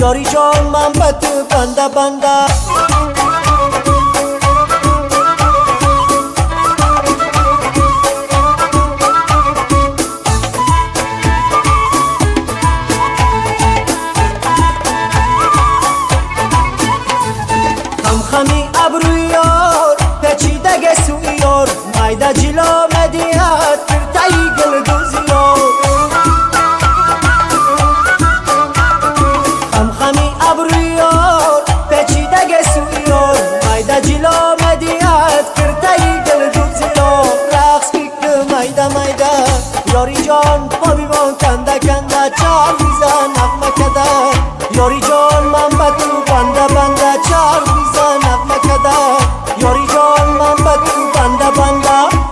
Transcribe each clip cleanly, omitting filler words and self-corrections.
یاری جان من به تو بنده بنده خمی ابروی یار پیچیده گسوی یار مایده جلا مدیت کرتایی گل دوزی یار خمی ابروی یار پیچیده گسوی یار مایده جلا مدیت کرتایی گل دوزی یار رقص بیک مایده مایده یاری جان پا بیمان کنده کنده چار بیزن نغمه کده یاری جان من به تو بنده بنده چار بیزن نغمه کده یاری جان من به تو بنده بنده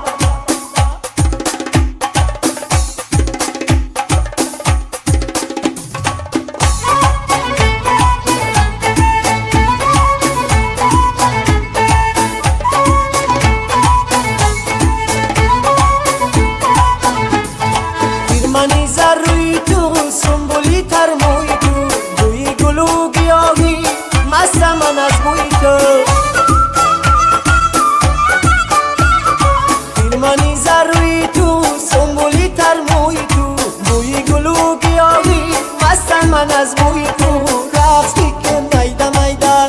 منی زر روی تو سنبولی تر موی تو بوی گلو گیاهی مست من از بوی تو منی زر روی تو سنبولی تر موی تو بوی گلو گیاهی مست من از بوی تو رقص بیکن میده میده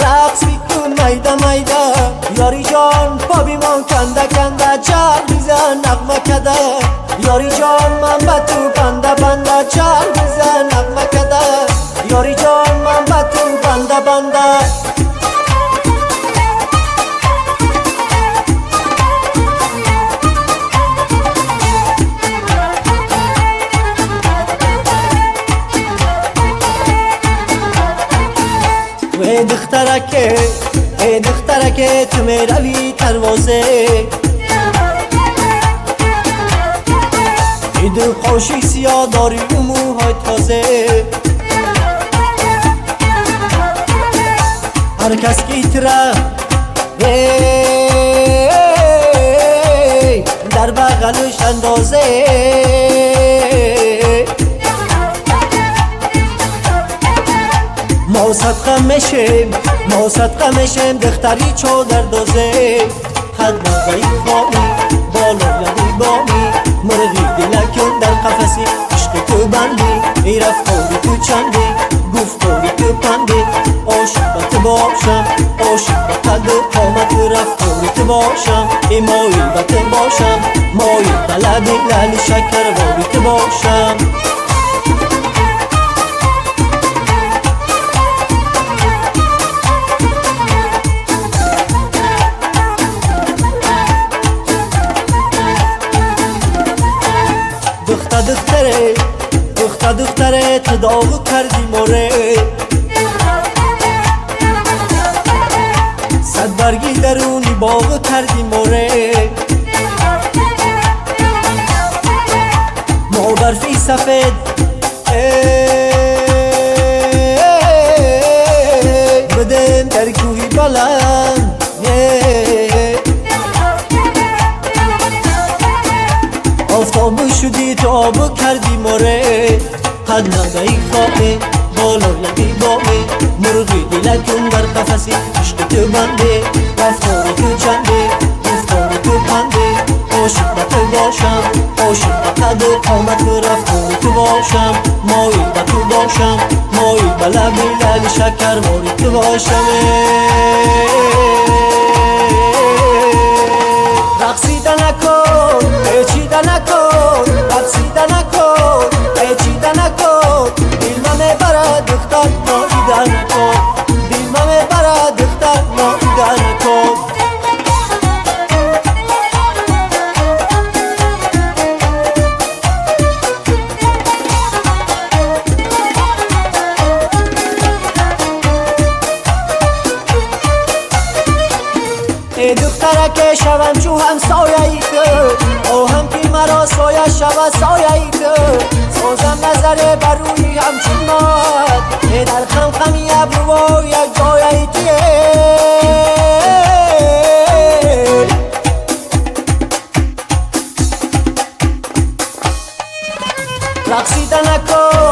رقص بیکن میده میده یاری جان پا بیمان کنده کنده چر بیزن نغمه کده یاری جان من به تو بنده بنده چر بیزن نغمه کده یاری جان من به تو بنده بنده ای دخترکه تو می روی پروازه ای دو قاشی سیاه داری و موهای تازه هر کس که تره در بغلش اندازه ما صدقه میشیم دختری چو در دوزه خد نغی خواهی بالا یدی بامی مرغی دلکن در قفسی عشق تو بندی ای رفتاری تو چندی گفتاری تو پندی عاشقت باشم عاشق قد قامت رفتاری تو باشم ای مایل بت باشم مایل طلبی لعل شکر باری تو باشم دختره تو داغ کردی موره صد برگی درونی باغ کردی موره ما برفی سفید بدم در کوهی بلند آفتاب شدی تو آب کردی موره قد نغی خواهی بالا یدی بامی مرغی دلکن در قفسی عشق تو بنده رفتاری تو چنده گفتاری تو پنده عاشق به تو باشم عاشق به قد قامت رفتاری تو باشم مایل به تو باشم مایل به لبی لعل شکر باری تو باشم رقصیده نکن پیچیده نکن رقصیده نکن پیچیده نکن دل من میبرد دختر ناییده نکن دل من میبرد دختر ناییده نکن ای دخترک شوم چو هم سایه ای تو او هم که مرا سایه شوه سایه ای تو سازم نظر بر روی همچون ماد ای در خمی ابرو یک جای ای تویه رقصیده نکن